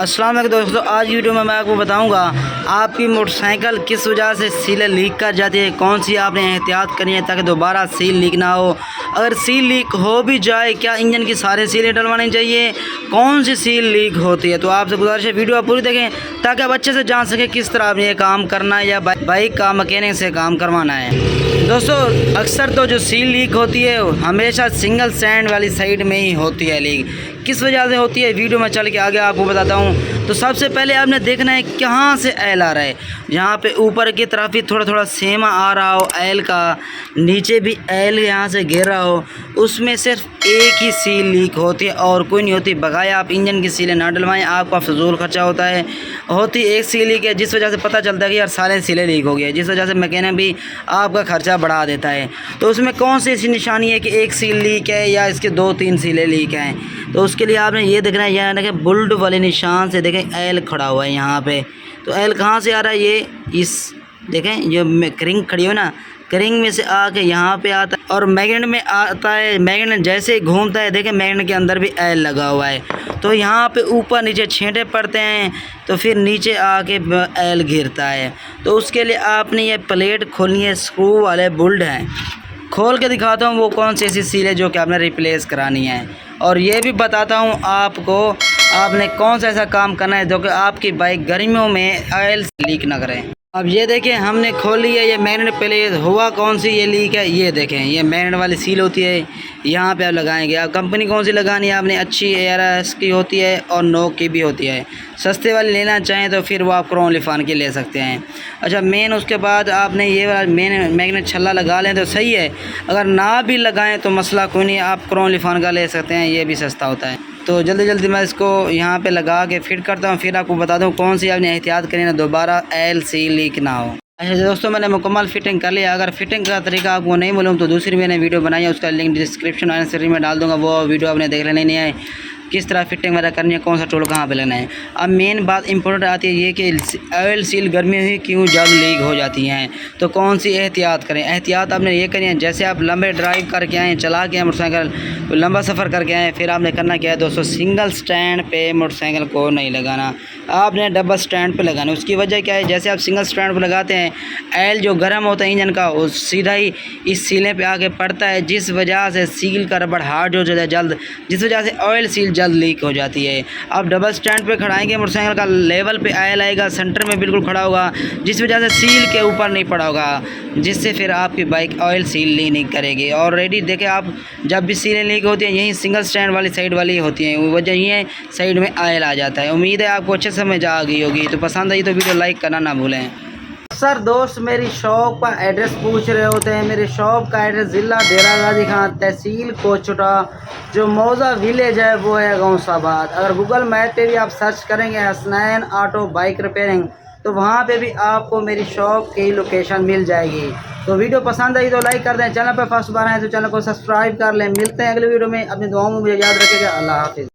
अस्सलाम वालेकुम दोस्तों, आज वीडियो में मैं आपको बताऊंगा आपकी मोटरसाइकिल किस वजह से सीलें लीक कर जाती है, कौन सी आपने एहतियात करनी है ताकि दोबारा सील लीक ना हो। अगर सील लीक हो भी जाए, क्या इंजन की सारे सीलें डलवानी चाहिए, कौन सी सील लीक होती है। तो आपसे गुजारिश है वीडियो आप पूरी देखें ताकि आप अच्छे से जान सकें किस तरह आपने ये काम करना है या बाइक का मैकेनिक से काम करवाना है। दोस्तों, अक्सर तो जो सील लीक होती है हमेशा सिंगल स्टैंड वाली साइड में ही होती है लीक। किस वजह से होती है वीडियो में चल के आगे आपको बताता हूँ। तो सबसे पहले आपने देखना है कहाँ से एल आ रहा है। यहाँ पे ऊपर की तरफ भी थोड़ा थोड़ा सेमा आ रहा हो एल का, नीचे भी एल यहाँ से गिर रहा हो, उसमें सिर्फ एक ही सील लीक होती है और कोई नहीं होती। बकाया आप इंजन की सीलें ना डलवाएं, आपका फजूल खर्चा होता है। होती एक सील लीक है जिस वजह से पता चलता है कि यार सारे सीलें लीक हो गई, जिस वजह से मैकेनिक भी आपका खर्चा बढ़ा देता है। तो उसमें कौन सी ऐसी निशानी है कि एक सील लीक है या इसके 2-3 सीलें लीक हैं। तो उसके लिए आपने ये देखना है, यहाँ देखें बुल्ड वाले निशान से देखें एल खड़ा हुआ है यहाँ पे। तो एल कहाँ से आ रहा है, ये इस देखें जो क्रिंग खड़ी हो ना, क्रिंग में से आके यहाँ पे आता है और मैग्नेट में आता है। मैग्नेट जैसे घूमता है देखें मैग्नेट के अंदर भी एल लगा हुआ है। तो यहाँ पे ऊपर नीचे छेंटे पड़ते हैं तो फिर नीचे आके एल गिरता है। तो उसके लिए आपने ये प्लेट खोलनी है, स्क्रू वाले बुल्ड हैं। खोल के दिखाता हूँ वो कौन सी ऐसी सील है जो कि आपने रिप्लेस करानी है, और ये भी बताता हूँ आपको आपने कौन सा ऐसा काम करना है जो कि आपकी बाइक गर्मियों में ऑयल लीक ना करे। अब ये देखें हमने खोली है ये मैग्नेट प्लेट, हुआ कौन सी ये लीक है। ये देखें ये मैग्नेट वाली सील होती है, यहाँ पे आप लगाएंगे। अब कंपनी कौन सी लगानी है आपने, अच्छी एयरस की होती है और नोक की भी होती है। सस्ते वाली लेना चाहें तो फिर वो आप क्रोन लिफान की ले सकते हैं। अच्छा मेन उसके बाद आपने ये वाला मेन मैग्नेट छल्ला लगा लें तो सही है, अगर ना भी लगाएं तो मसला कोई नहीं, आप क्रोन लिफान का ले सकते हैं, ये भी सस्ता होता है। तो जल्दी जल्दी मैं इसको यहाँ पे लगा के फिट करता हूँ, फिर आपको बता दूँ कौन सी आपने एहतियात करनी है दोबारा एल सी लीक ना हो। अच्छा दोस्तों, मैंने मुकम्मल फिटिंग कर लिया। अगर फिटिंग का तरीका आपको नहीं मालूम तो दूसरी मैंने वीडियो बनाई है, उसका लिंक डिस्क्रिप्शन आंसर में डाल दूँगा, वो वीडियो आपने देख लेनी नहीं है किस तरह फिटिंग वगैरह करनी है, कौन सा टूल कहाँ पे लगना है। अब मेन बात इंपॉर्टेंट आती है ये कि ऑयल सील गर्मी में क्यों जल्द लीक हो जाती हैं, तो कौन सी एहतियात करें। एहतियात आपने ये करनी है, जैसे आप लंबे ड्राइव करके आएँ, चला के आए मोटरसाइकिल, लंबा सफ़र करके आएँ, फिर आपने करना क्या है दोस्तों, सिंगल स्टैंड पे मोटरसाइकिल को नहीं लगाना, आपने डबल स्टैंड पे लगाना। उसकी वजह क्या है, जैसे आप सिंगल स्टैंड पे लगाते हैं ऑयल जो गर्म होता है इंजन का वो सीधा ही इस सीलें पे आके पड़ता है, जिस वजह से सील का रबड़ हार्ड हो जाता है जल्द, जिस वजह से ऑयल सील जल्द लीक हो जाती है। आप डबल स्टैंड पे खड़ाएंगे मोटरसाइकिल का लेवल पे ऑयल आएगा, सेंटर में बिल्कुल खड़ा होगा, जिस वजह से सील के ऊपर नहीं पड़ा होगा, जिससे फिर आपकी बाइक ऑयल सील लीक नहीं करेगी। ऑलरेडी देखें आप जब भी सीलें लीक होती हैं यही सिंगल स्टैंड वाली साइड वाली होती हैं, वजह ये है साइड में ऑयल आ जाता है। उम्मीद है आपको अच्छे समझ आ गई होगी। तो पसंद आई तो वीडियो लाइक करना ना भूलें। सर दोस्त मेरी शॉप का एड्रेस पूछ रहे होते हैं। मेरी शॉप का एड्रेस ज़िला डेरा गाजी खान, तहसील कोचुटा, जो मौजा विलेज है वो है गौसाबाद। अगर गूगल मैप पे भी आप सर्च करेंगे हसनैन ऑटो बाइक रिपेयरिंग तो वहाँ पे भी आपको मेरी शॉप की लोकेशन मिल जाएगी। तो वीडियो पसंद आई तो लाइक कर दें, चैनल पर फर्स्ट बार आए तो चैनल को सब्सक्राइब कर लें। मिलते हैं अगले वीडियो में, अपनी दुआओं में मुझे याद रखिएगा। अल्लाह हाफिज़।